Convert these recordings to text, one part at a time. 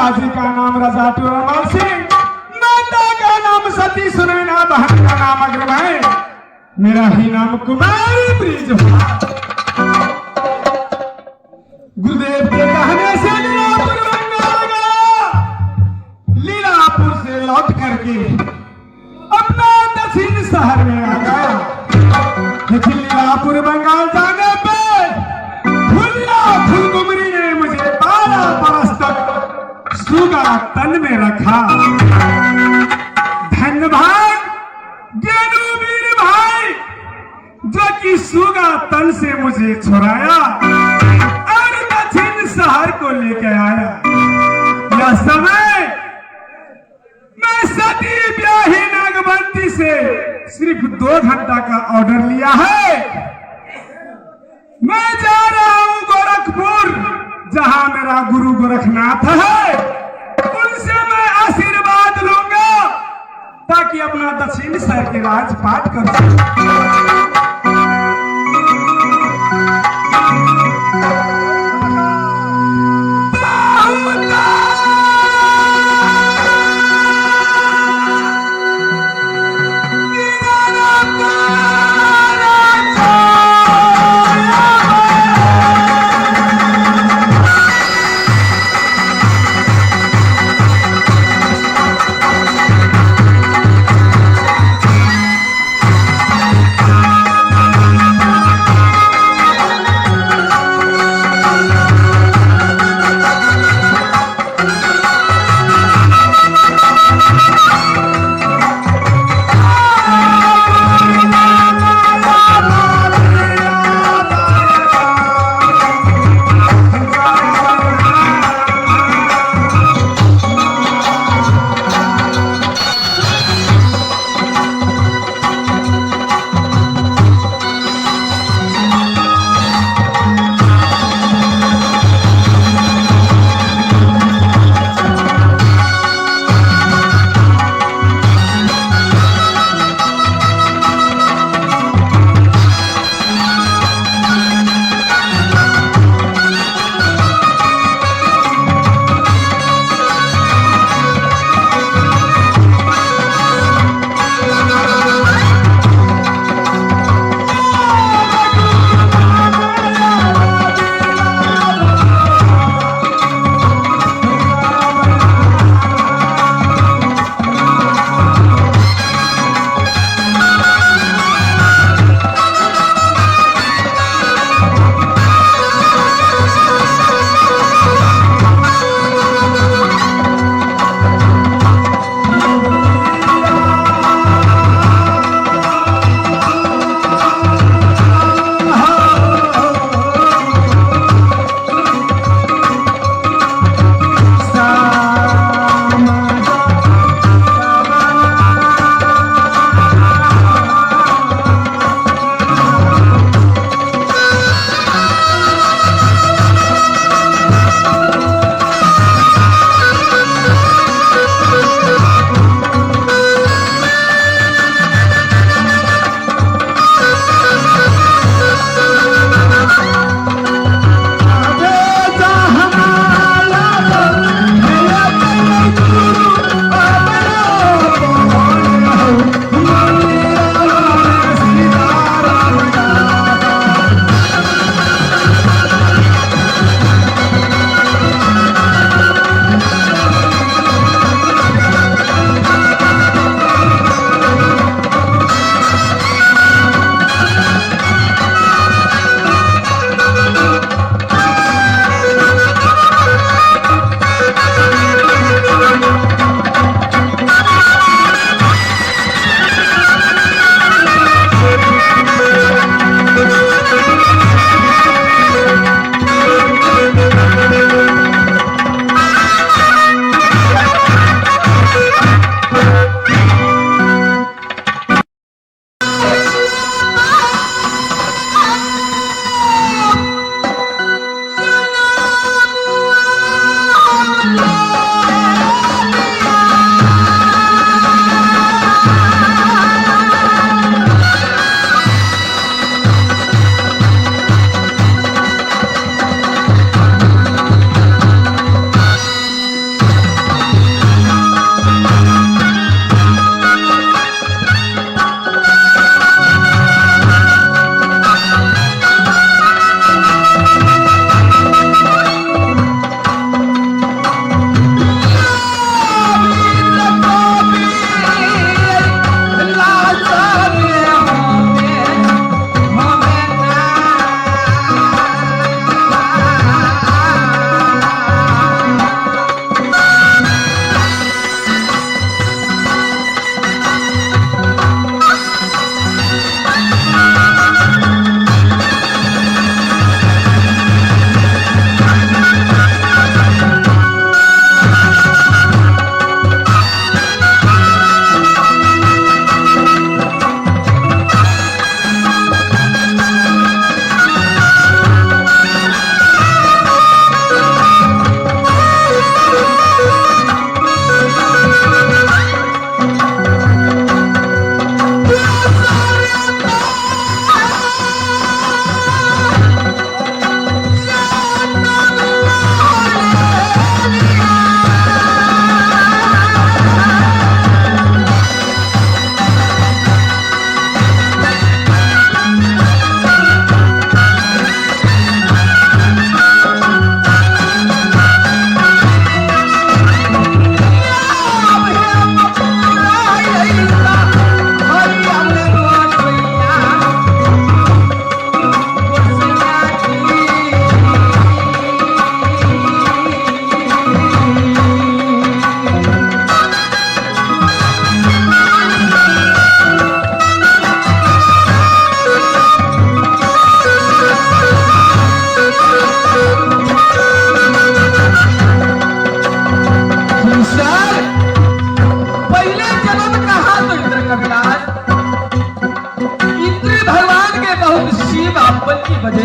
पिताजी का नाम राजा टूरमल सिंह, माता का नाम सती सुनैना, बहन का नाम अग्रवाई, मेरा ही नाम कुमारी ब्रिज हुआ। गुरुदेव के कहने से लीलापुर बंगाल गया। लीलापुर से लौट करके अपना दक्षिण शहर में आ गया। लेकिन लीलापुर बंगाल जाने पे फुलिया फुलकुमरी ने मुझे 12 बरस तक सुगा तन में रखा। धन्य भाई ज्ञानवीर भाई जो कि सुगा तन से मुझे छुड़ाया और दक्षिण शहर को लेकर आया। यह समय मैं सती ब्याही नागवंती से सिर्फ 2 घंटा का ऑर्डर लिया है। मैं जा रहा हूं गोरखपुर, जहां मेरा गुरु गोरखनाथ है। उनसे मैं आशीर्वाद लूंगा ताकि अपना दक्षिण शहर के राजपाट कर सकूं।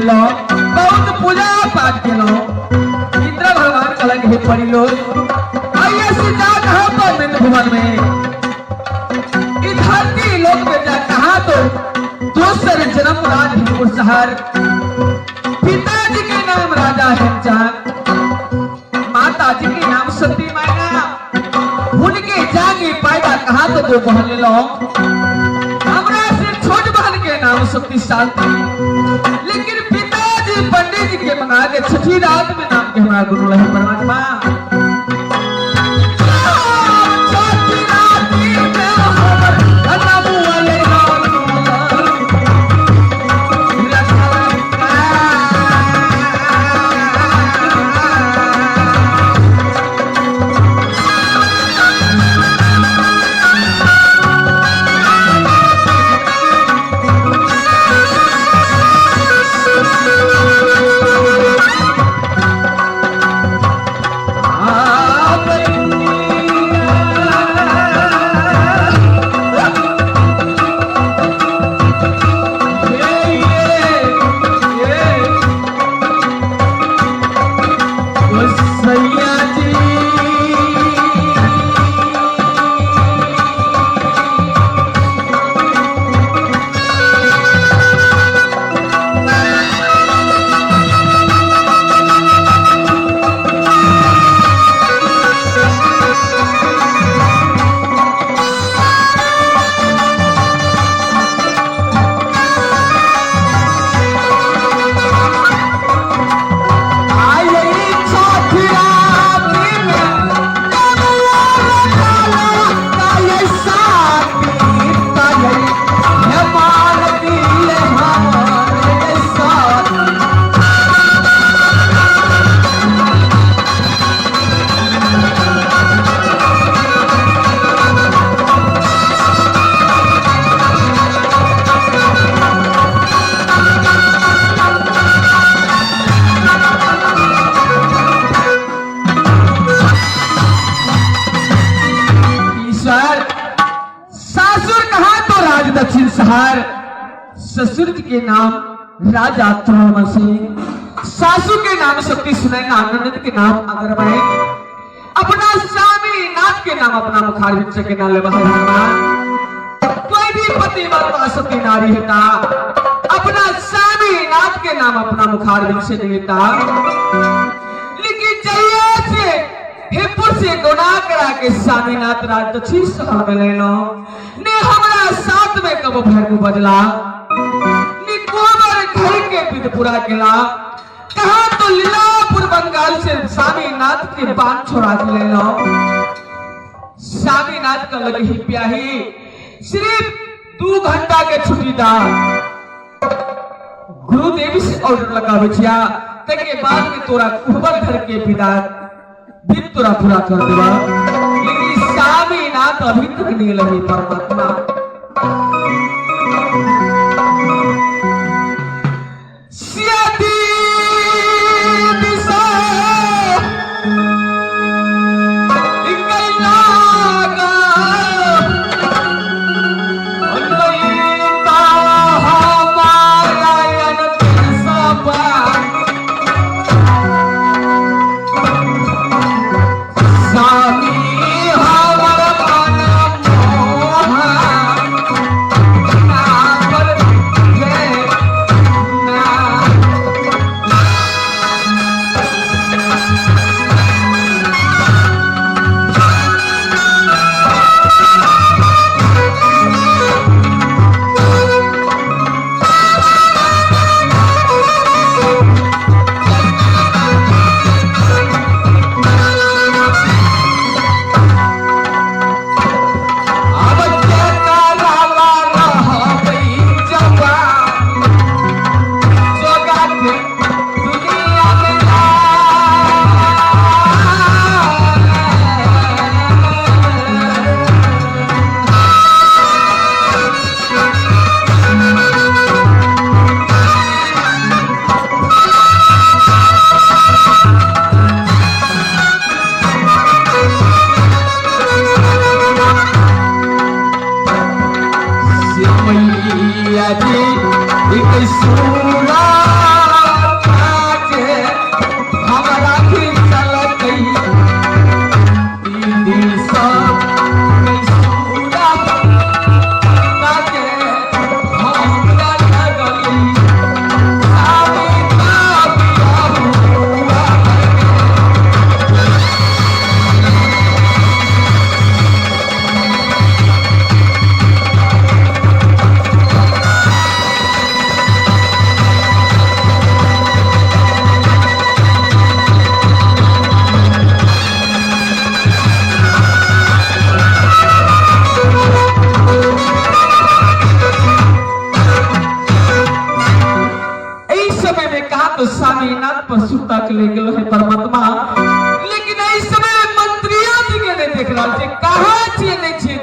लो, बहुत पूजा पाठ के लो। इंद्र भगवान का लगे पड़ी लो, आइए सीता कहाँ पर बिंद भुवन में, इधर की लोक में जा कहा तो दूसरे जन्म राजपुर शहर, पिताजी के नाम राजा हेमचंद, माताजी के नाम सती मैना, उनके जागे पैदा कहा तो दो बहन लो, हमरा से छोट बहन के नाम सती शांति, लेकिन पिताजी पंडित जी के मंगा के छठी रात में नाम के हमारा गुरु है परमात्मा। दक्षिण शहर, ससुर के नाम राजा चौहान सिंह, सासू के नाम सती सुनैना, ननद के नाम अगरबाई, अपना स्वामी नाथ के नाम अपना मुखार विच के नाम ले कोई भी पतिव्रता सती नारी है ता अपना स्वामी नाथ के नाम अपना मुखार विच से देता, लेकिन चाहिए से हिपुर से गुनाह करा के स्वामीनाथ राज दक्षिण शहर में ले लो ने हमारा साथ में कब भैरव बजला ने गोबर घर के विदपुरा किला कहा तो लीलापुर बंगाल से स्वामीनाथ के बाण छोड़ा के ले लो। स्वामीनाथ का लगी ही प्याही सिर्फ 2 घंटा के छुट्टी दा गुरुदेवी से ऑर्डर लगा बचिया तके बाद में तोरा कुहबर घर के विदा दिन तोरा पूरा कर देवा, लेकिन स्वामीनाथ अभी तक नहीं लगी परमात्मा। सियाती दिशा इकलागा अनैता हमारा अनंत सबा स्वामी हमारा मन मोहा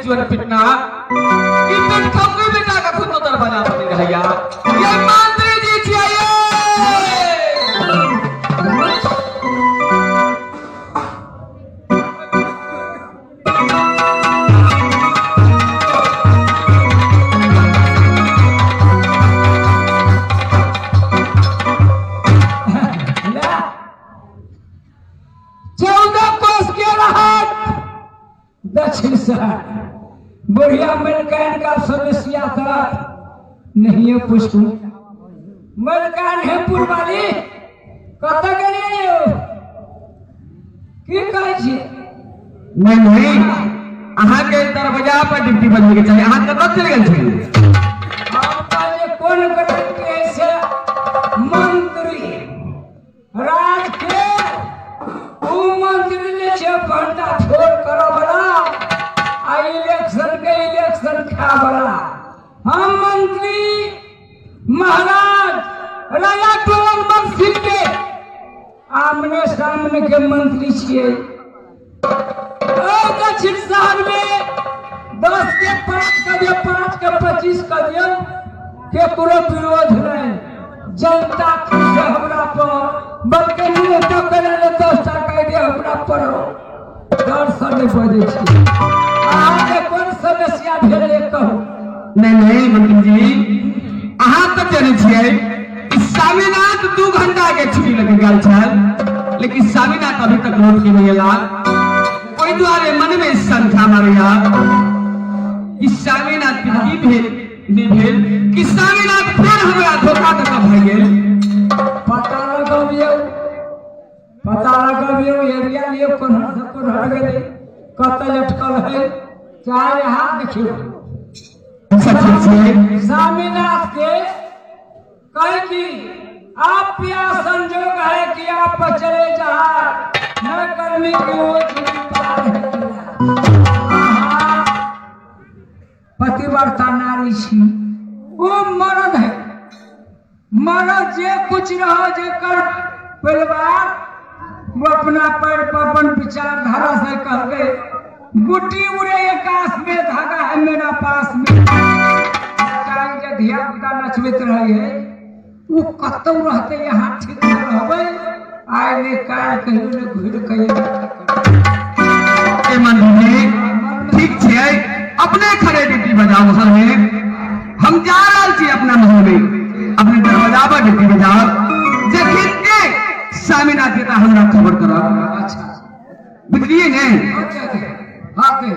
जीवन पिटना कि पेट खपे बेटा का खुद तो दरवाजा पर रहया ये मंत्री जी चाहिए दक्षिण शहर बढ़िया मलकान का सदस्य था नहीं है पुष्प मलकान है पुरवाली कत गेलिए यो की कहै छी नहीं अहाँ के दरवाजा पर ड्यूटी बनने के चाहिए अहाँ कत चल गेल छी आपका ये कौन करके से मंत्री राज के ऊ मंत्री ले छे भंडा छोड़ करो बड़ा इलेक्शन खा बड़ा हम मंत्री महाराज राजा टोलमन सिंह के आमने सामने के मंत्री छिए दक्षिण शहर में 10 के 5 कर दियो 5 के 25 कर दियो के पूरा विरोध नहीं जनता खुश है हमरा पर बल्कि मुंह तो करे 10 टका दे हमरा पर डर से नहीं बजे छी आगे कौन समस्या भेले कहू नहीं मंत्री जी अहाँ तक जाने छिए इस स्वामीनाथ 2 घंटा के छुट्टी लगे गल छल लेकिन स्वामीनाथ अभी तक लौट के नहीं आया कोई द्वारे मन में शंका मारिया इस स्वामीनाथ की भेल नहीं भेल कि स्वामीनाथ फिर हमरा धोखा देकर भाग गेल पता लगबियो एरिया लियो कोन हट गेले कत लटकल है चाहे हाथ देखियो स्वामीनाथ के कहे कि आप या संजोग है कि आप चले जहाँ न करने की वो पतिव्रता नारी छी वो मर्द है मर्द जे कुछ रहो जे कर परिवार वो अपना पैर पर अपन विचारधारा से कह गए गुटी उड़े आकाश में धागा है मेरा पास में चाहे धिया पुता नचबैत रहे है वो कतौ रहते यहाँ ठीक न रहबे आए ने काल कहियो ने घुर कहियो ए मंत्री ठीक छै अपने खड़े ड्यूटी बजाओ हर में हम जा रहल छी अपना महल में अपने दरवाजा पर ड्यूटी बजाओ जखन के स्वामीनाथ के हमरा खबर करब अच्छा बुझलिए ने आके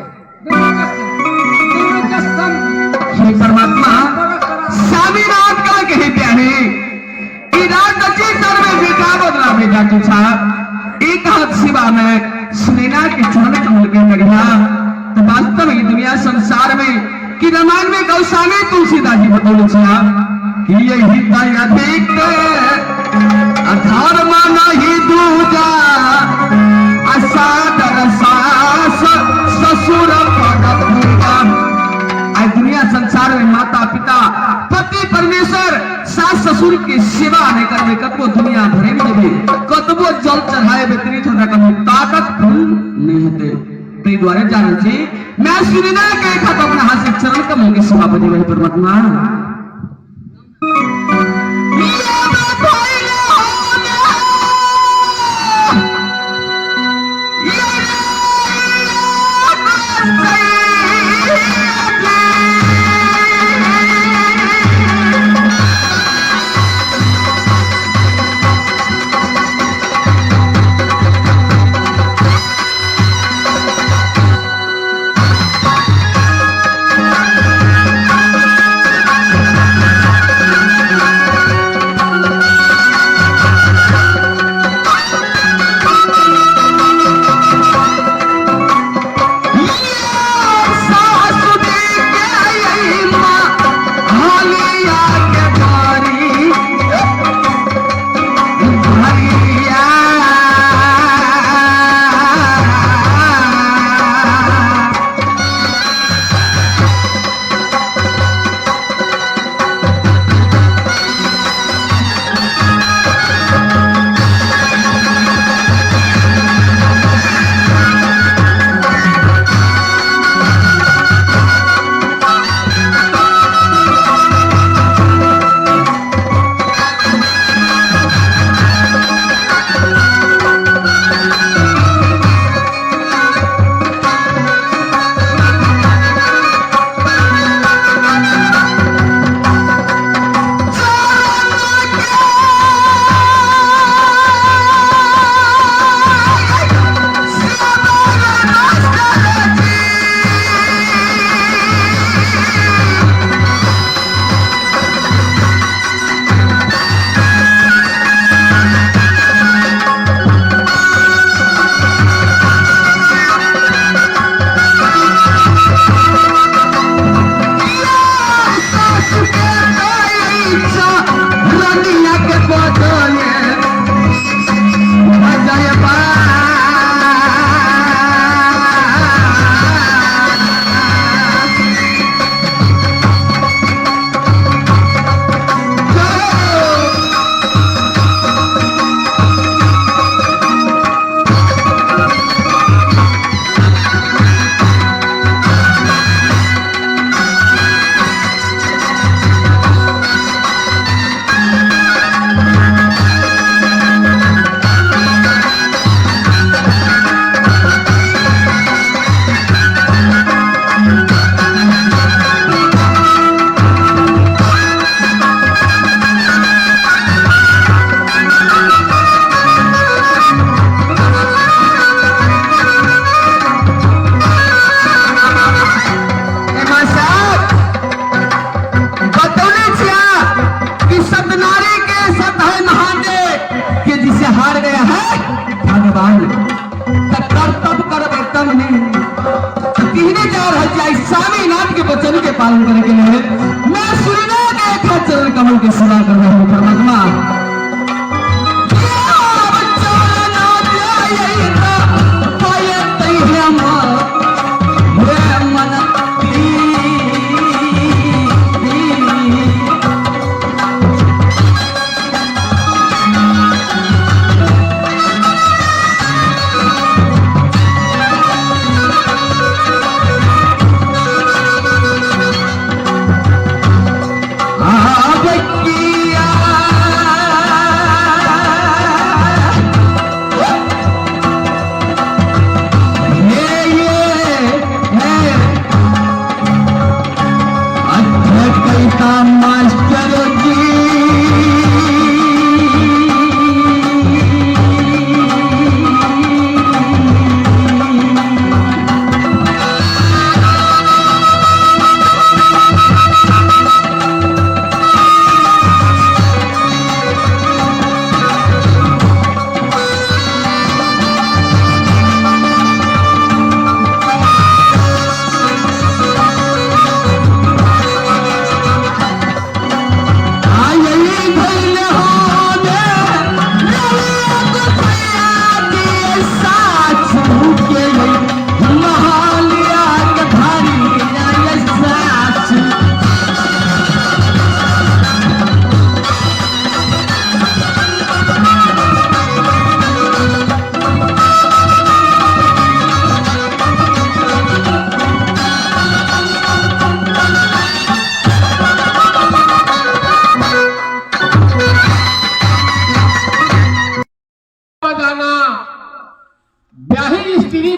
श्री परमात्मा स्वामीनाथ का कहे प्यारे कि राजदची सर में बेटा बदला बेटा के छा एक हाथ शिवा में सुनैना के चरण कमल के लगना तो वास्तव में दुनिया संसार में कि रामायण में गौस्वामी तुलसीदास जी बतौले छा कि यही दया देख अधर्म नहीं दूजा असादर सास ससुर आज दुनिया संसार में माता पिता पति परमेश्वर सास ससुर की सेवा नहीं करबे कतबो दुनिया भरे में भी कतबो जल चढ़ाए बेतरी थोड़ा कम ताकत नहीं होते ते द्वारे जाने छी मैं सुनना के खत अपना हाथ से चरण कमल के सेवा बजे वही परमात्मा पालन करने के लिए मैं सुनना देखा चरण कमल की सेवा कर रहा हूँ परमात्मा।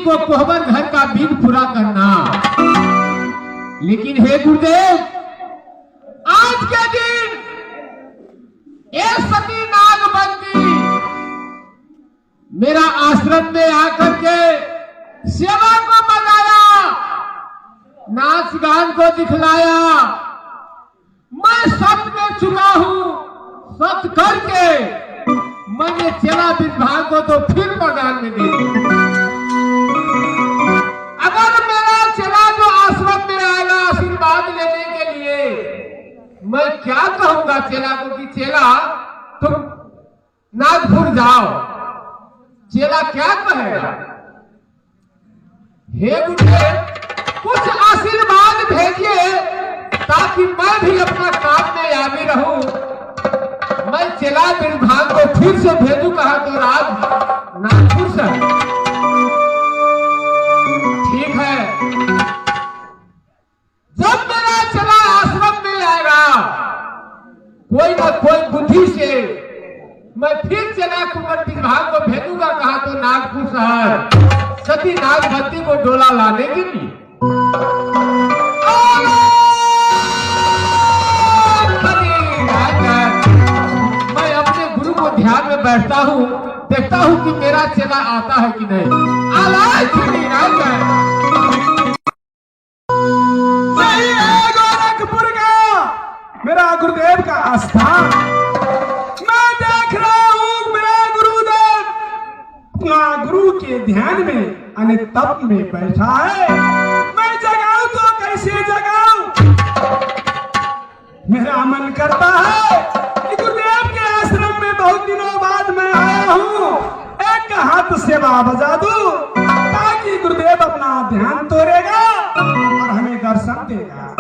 को कोहबर घर का बिल पूरा करना। लेकिन हे गुरुदेव, आज के दिन एक सती नागबंदी मेरा आश्रम में आकर के सेवा को बनाया, नाच गान को दिखलाया। मैं सत्य में चुका हूं, सत्य करके मैंने चेला विभाग को तो फिर मैदान में दे दिया। अगर मेरा चेला जो आश्रम में आएगा आशीर्वाद लेने के लिए, मैं क्या कहूंगा चेला को कि चेला तुम नागपुर जाओ। चेला क्या कहेगा? हे गुरुदेव, कुछ आशीर्वाद भेजिए ताकि मैं भी अपना काम में आगे रहूं। मैं चेला विभाग को फिर से भेजू कहा तो राज नागपुर से। ठीक है, जब मेरा चेला आश्रम में आएगा कोई ना कोई बुद्धि से मैं फिर चेला कुमार विभाग को भेजूंगा कहा तो नागपुर शहर सती नागवती को डोला लाने के लिए। मैं अपने गुरु को ध्यान में बैठता हूँ, देखता हूँ कि मेरा चेला आता है कि नहीं। गोरखपुर का मेरा गुरुदेव का आस्थान मैं देख रहा हूँ। मेरा गुरुदेव अपना गुरु के ध्यान में यानी तप में बैठा है। मैं जगाऊं तो कैसे जगाऊं? मेरा मन करता है कि गुरुदेव के आश्रम में बहुत दिनों बाद मैं आया हूँ, एक हाथ सेवा बजा दूं ताकि गुरुदेव अपना ध्यान तोड़ेगा और हमें दर्शन देगा।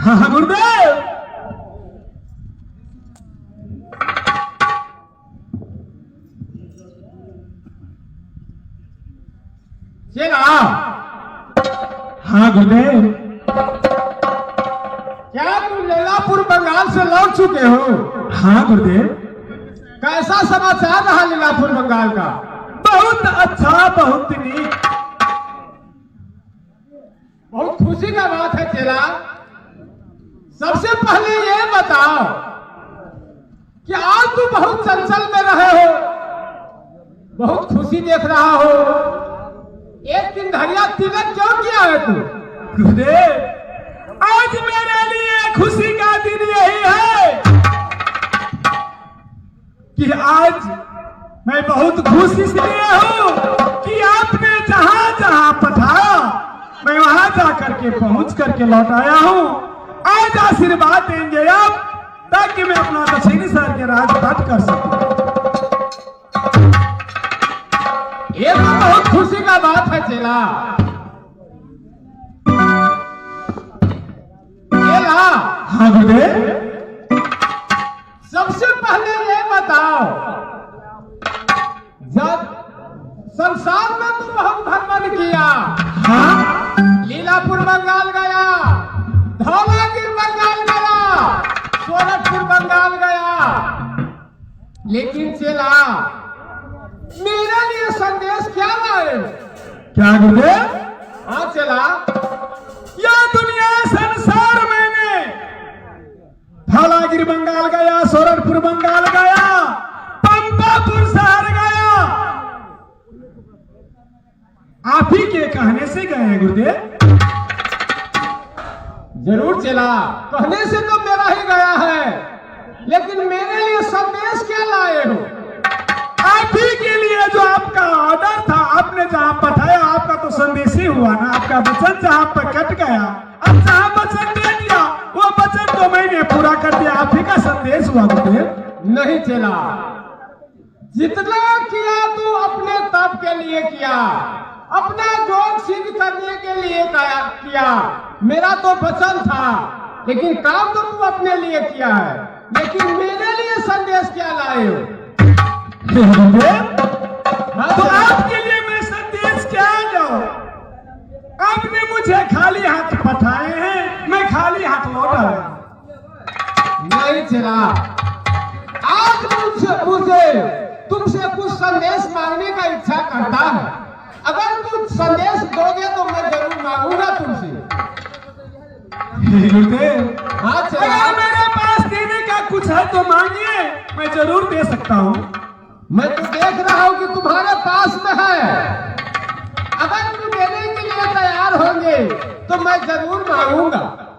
हाँ गुरुदेव। चला हाँ गुरुदेव। क्या तुम लीलापुर बंगाल से लौट चुके हो? हाँ गुरुदेव। कैसा समाचार रहा लीलापुर बंगाल का? बहुत अच्छा, बहुत नीक। बहुत खुशी का बात है चेला। सबसे पहले ये बताओ कि आज तू बहुत चंचल में रहे हो, बहुत खुशी देख रहा हो। एक दिन धरिया तिलक क्यों किया है तू? गुरुदेव, आज मेरे लिए खुशी का दिन यही है कि आज मैं बहुत खुश इसलिए हूँ कि आपने जहां जहां पठाया मैं वहां जाकर के पहुंच करके लौट आया हूँ। आज आशीर्वाद देंगे आप, ताकि मैं अपना दक्षिणी शहर के राजपाट कर सकूं। ये तो बहुत खुशी का बात है चेला। चेला, हाँ गुरुदेव। सबसे पहले ये बताओ, जब संसार में तू बहुत भ्रमण किया, हाँ लीलापुर बंगाल गया, धौलागिर बंगाल गया, सोरठपुर बंगाल गया, लेकिन चेला मेरे लिए संदेश क्या लाए? क्या गुरुदेव? हाँ चेला, यह दुनिया संसार मैंने धौलागिर बंगाल गया, सोरठपुर बंगाल गया, पंपापुर शहर गया, आप ही के कहने से गए हैं गुरुदेव। जरूर चला, कहने से तो मेरा ही गया है, लेकिन मेरे लिए संदेश क्या लाए हो? आप ही के लिए जो आपका ऑर्डर था, आपने जहां पठाया, आपका तो संदेश ही हुआ ना। आपका वचन जहां पर कट गया, अब जहां वचन दे दिया वो वचन तो मैंने पूरा कर दिया। आप ही का संदेश हुआ गुरुदेव। नहीं चला, जितना किया तू अपने तप के लिए किया, अपना जोग सिद्ध करने के लिए किया। मेरा तो वचन था, लेकिन काम तो तू अपने लिए किया है। लेकिन मेरे लिए संदेश क्या लाए हो? तो आपके लिए मैं संदेश क्या लाऊं? आपने मुझे खाली हाथ पठाए हैं, मैं खाली हाथ लौट आया। नहीं चला, आज मुझे तुमसे कुछ संदेश मांगने का इच्छा करता है। अगर तुम संदेश दोगे तो मैं जरूर मांगूंगा तुमसे। गुरुदेव, हाँ चला, अगर मेरे पास देने का कुछ है तो मांगिए, मैं जरूर दे सकता हूँ। मैं तो देख रहा हूँ कि तुम्हारे पास में है। अगर तुम देने के लिए तैयार होंगे तो मैं जरूर मांगूंगा।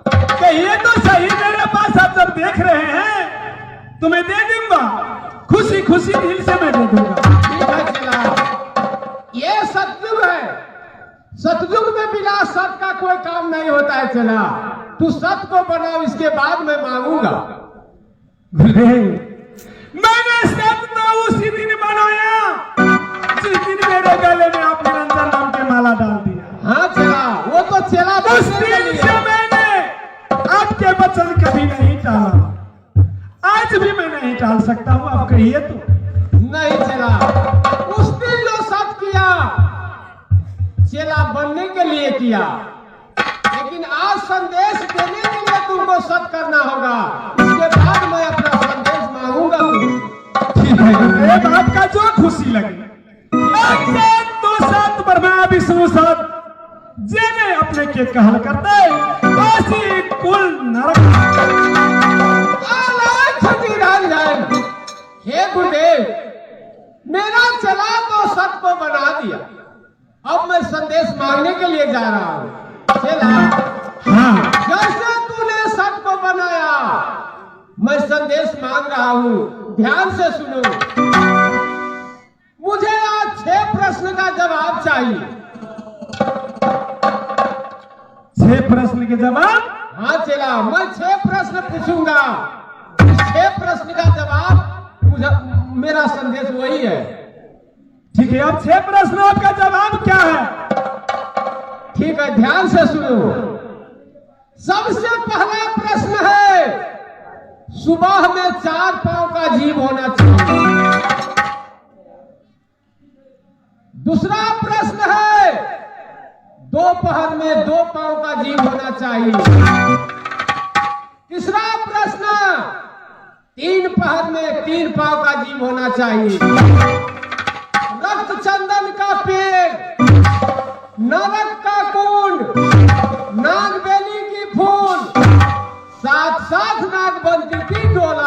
कहिए तो सही, मेरे पास आप जब देख रहे हैं तो मैं दे दूंगा, खुशी खुशी दिल से मैं दे दूंगा। ठीक है चला, ये सतयुग है। सतयुग में बिना सत का कोई काम नहीं होता है चला। तू सत को बनाओ, इसके बाद मैं मांगूंगा। मैंने सत तो उसी दिन बनाया जिस दिन मेरे गले में आप निरंजन नाम के माला डाल दिया। हाँ चला, वो तो चला उस दिन से मैंने आपके वचन कभी नहीं टाला, आज भी मैं नहीं टाल सकता हूँ। आप कहिए तो। नहीं चला, उस दिन जो सत किया चेला बनने के लिए किया, लेकिन आज संदेश देने के लिए तुमको सत करना होगा। उसके बाद मैं अपना संदेश मांगूंगा तुमसे। ठीक है गुरुदेव, आपका जो खुशी लगे। एक साथ दो साथ ब्रह्मा विष्णु सत जेने अपने के कहल करते वासी कुल नरक। हे गुरुदेव, मेरा चला तो सत को बना दिया, अब मैं संदेश मांगने के लिए जा रहा हूँ। चला, हाँ जैसे तूने सत को बनाया, मैं संदेश मांग रहा हूँ, ध्यान से सुनो। मुझे आज 6 प्रश्न का जवाब चाहिए। 6 प्रश्न के जवाब? हाँ चला, मैं 6 प्रश्न पूछूंगा, 6 प्रश्न का जवाब मुझे, मेरा संदेश वही है। ठीक है, अब 6 प्रश्न, आपका जवाब क्या है? ठीक है, ध्यान से सुनो। सबसे पहला प्रश्न है, सुबह में 4 पांव का जीव होना चाहिए। दूसरा प्रश्न है, दोपहर में 2 पांव का जीव होना चाहिए। तीसरा प्रश्न, 3 पहर में 3 पांव का जीव होना चाहिए। रक्त चंदन का पेड़, नरक का कुंड, नागबेली की फूल, साथ साथ नागबंती की डोला।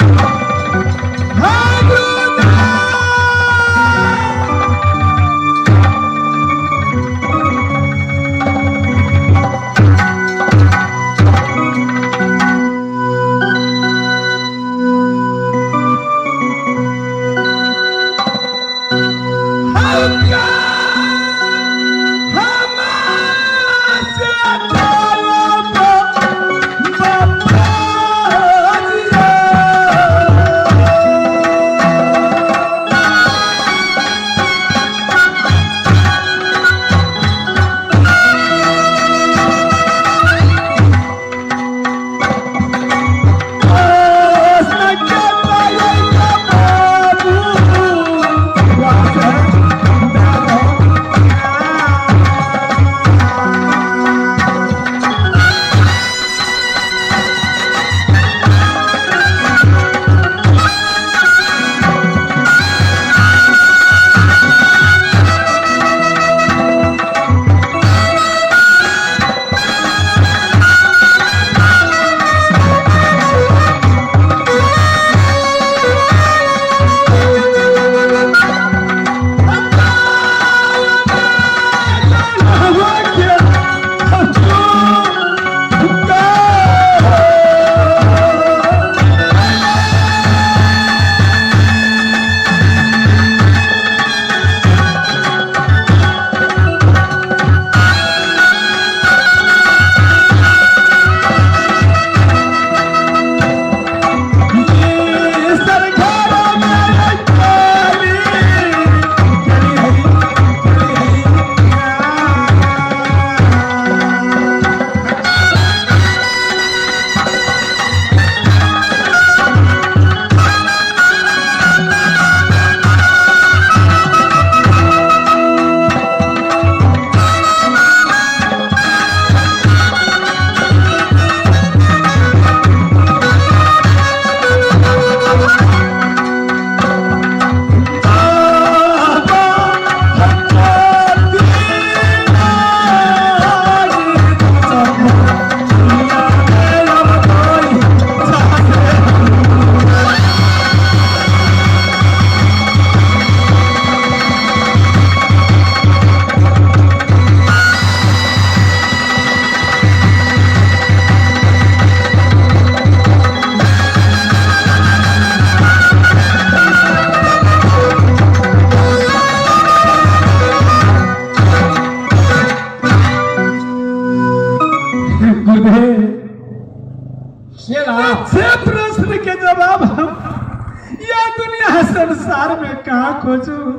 संसार में कहाँ खोजूं,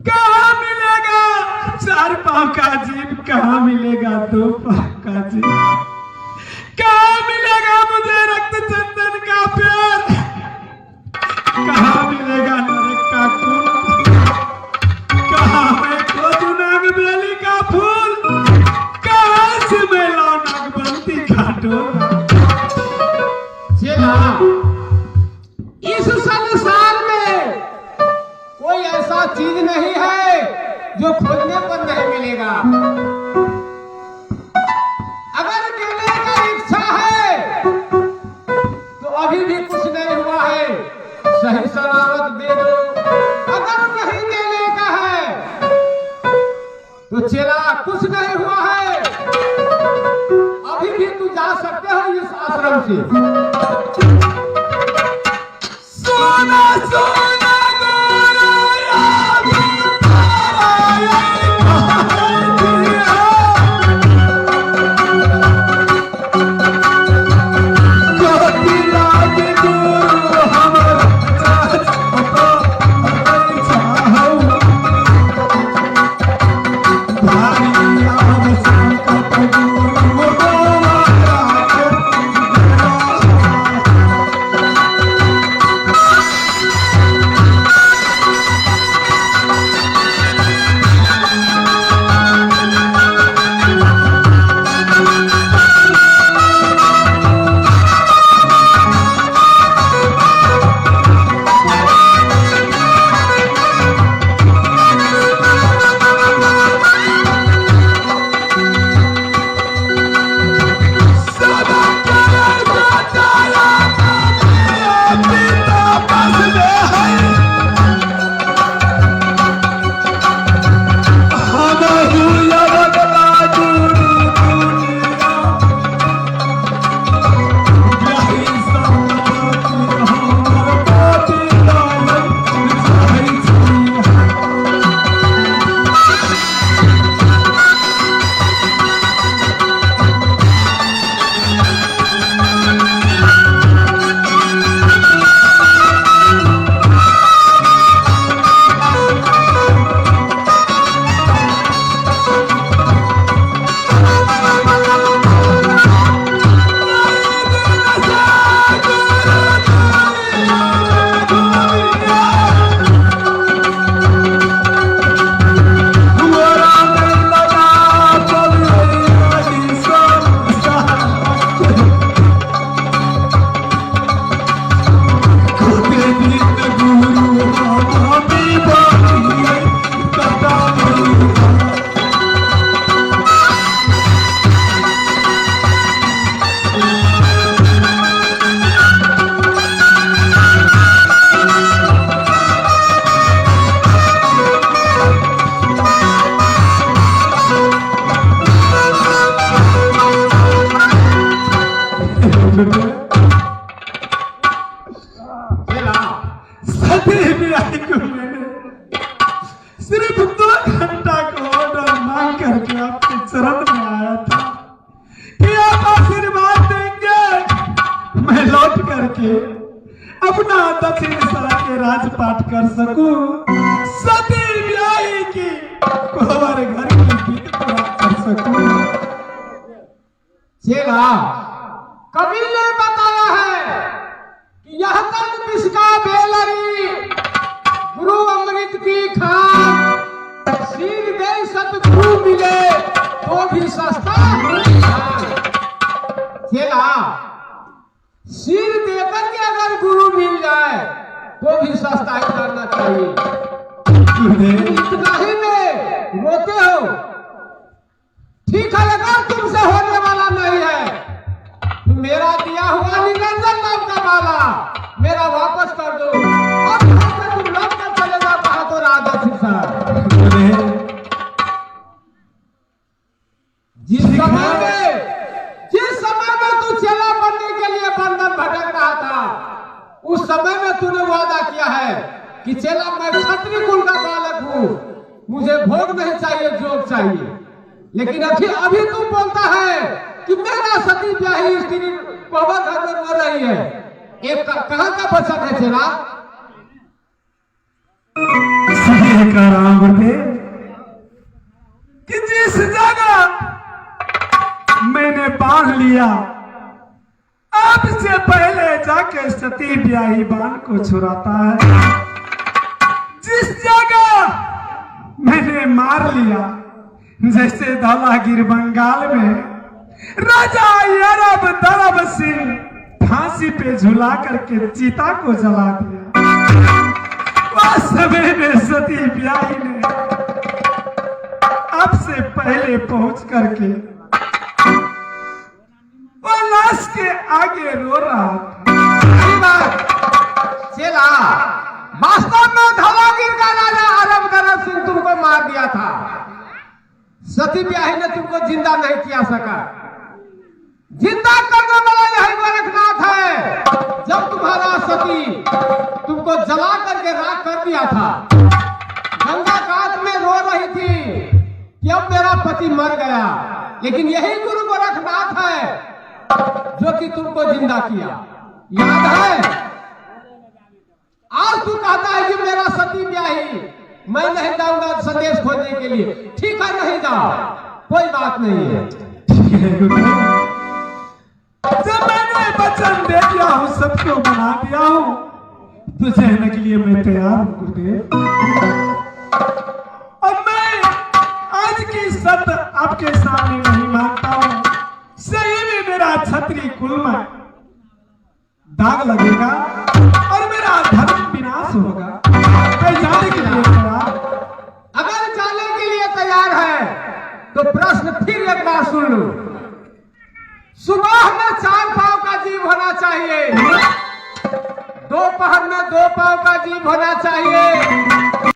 कहाँ का जीव कहाँ मिलेगा दोपहर का जीव? कहाँ मिलेगा मुझे रक्त चंदन का प्यार? कहाँ मिलेगा नरक का खून? कहाँ मैं खोजूं नागबेली का फूल? कहाँ से मैं लाऊं नागबंती का डोरा? चेला, इस संसार में कोई ऐसा चीज नहीं है जो खोजने पर नहीं मिलेगा। अगर मिलने का इच्छा है तो अभी भी कुछ नहीं हुआ है, सही सलामत दे दो। अगर नहीं देने का है तो चेला कुछ नहीं हुआ है, अभी भी तू जा सकते हो इस आश्रम से। सोना सोना गोराया गोराया गोपी लाग गुरु हमर चाहो भाई आम संकट गुरु गोवारा सिर्फ 2 घंटा का ऑर्डर मांग करके आपके चरण में आया था कि आप आशीर्वाद देंगे, मैं लौट करके अपना दक्षिण दिशा के राजपाट कर सकूं, सती ब्याही की कुंवर घर की विधि पूरा कर सकूं। चेला, कबीर ने बताया है कि यह तक विष का बेलरी गुरु अमृत की खान, सीध दे सतगुरु मिले तो भी सस्ता। चेला, सीध देकर के अगर गुरु मिल जाए तो भी सस्ता ही करना चाहिए। इतना ही में रोते हो, ठीक है, अगर तुमसे होने वाला नहीं है तो मेरा दिया हुआ निरंजन नाम का माला मेरा वापस कर दो, और यहाँ से तुम लौट कर चले जाओ कहा तो राधा सिंह। जिस समय में तू चेला बनने के लिए बंधन भटक रहा था, उस समय में तूने वादा किया है कि चेला मैं क्षत्रिय कुल का बालक हूँ, मुझे भोग नहीं चाहिए, जोग चाहिए। लेकिन अभी तू बोलता है कि मेरा सती ब्याही स्त्री पवन घर में मर रही है। एक कहाँ का वचन है चेला? कि जिस मैंने बांध लिया, अब से पहले जाके सती ब्याही बान को छुड़ाता है। जिस जगह मैंने मार लिया, जैसे धौलागिर बंगाल में राजा यारब दरब सिंह फांसी पे झुला करके चीता को जला दिया, उस समय में सती ब्याही ने अब से पहले पहुंच करके वो लाश के आगे रो रहा था। चेला, वास्तव में धौलागिर का राजा अरब दरब सिंह तुमको मार दिया था। सती ब्याही ने तुमको जिंदा नहीं किया सका। जिंदा करने वाला यही गोरखनाथ है। जब तुम्हारा सती तुमको जला करके राख कर दिया था, गंगा घाट में रो रही थी कि अब मेरा पति मर गया, लेकिन यही गुरु गोरखनाथ है जो कि तुमको जिंदा किया। याद है? आज तू कहता है कि मेरा सती ब्याही, मैं नहीं जाऊंगा संदेश खोजने के लिए। ठीक है, नहीं जाओ, कोई बात नहीं है। ठीक है गुरुदेव, जब मैंने वचन दे दिया हूं, सबको बना दिया हूं, तो सहने के लिए मैं तैयार हूं गुरुदेव। अब मैं आज की सत्य आपके सामने नहीं मानता हूं। सही में मेरा क्षत्रिय कुल में दाग लगेगा और मेरा धर्म विनाश होगा। मैं जाने के लिए तैयार। अगर जाने के लिए तैयार है तो प्रश्न फिर एक बार सुन लो। सुबह में 4 पांव का जीव होना चाहिए, दोपहर में 2 पांव का जीव होना चाहिए,